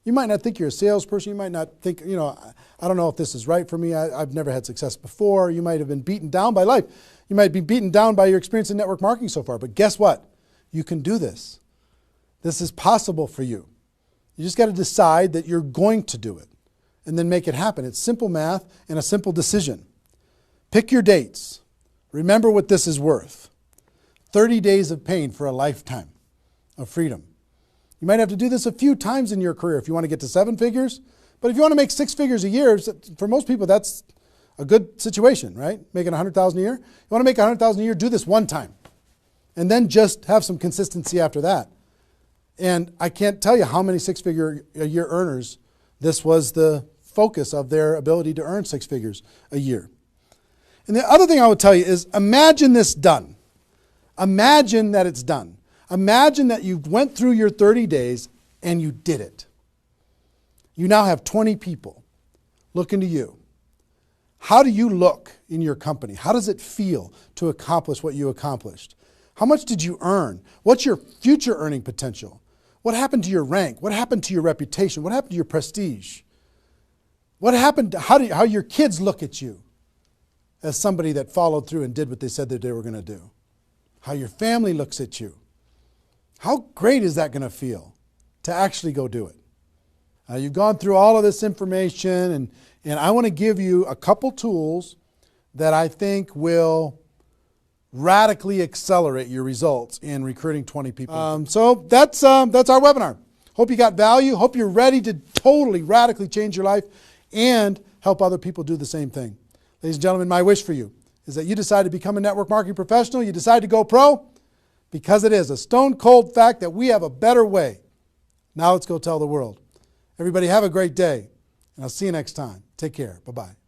You might not think you're a salesperson. You might not think, I don't know if this is right for me. I've never had success before. You might have been beaten down by life. You might be beaten down by your experience in network marketing so far. But guess what? You can do this. This is possible for you. You just got to decide that you're going to do it and then make it happen. It's simple math and a simple decision. Pick your dates. Remember what this is worth. 30 days of pain for a lifetime of freedom. You might have to do this a few times in your career if you want to get to 7 figures. But if you want to make 6 figures a year, for most people, that's a good situation, right? Making $100,000 a year. You want to make $100,000 a year, do this one time. And then just have some consistency after that. And I can't tell you how many 6-figure a year earners this was the focus of their ability to earn 6 figures a year. And the other thing I would tell you is imagine this done. Imagine that it's done. Imagine that you went through your 30 days and you did it. You now have 20 people looking to you. How do you look in your company? How does it feel to accomplish what you accomplished? How much did you earn? What's your future earning potential? What happened to your rank? What happened to your reputation? What happened to your prestige? What happened to how your kids look at you as somebody that followed through and did what they said that they were going to do? How your family looks at you. How great is that going to feel to actually go do it? You've gone through all of this information, and I want to give you a couple tools that I think will radically accelerate your results in recruiting 20 people. So that's our webinar. Hope you got value. Hope you're ready to totally, radically change your life and help other people do the same thing. Ladies and gentlemen, my wish for you is that you decide to become a network marketing professional. You decide to go pro because it is a stone cold fact that we have a better way. Now let's go tell the world. Everybody have a great day, and I'll see you next time. Take care. Bye-bye.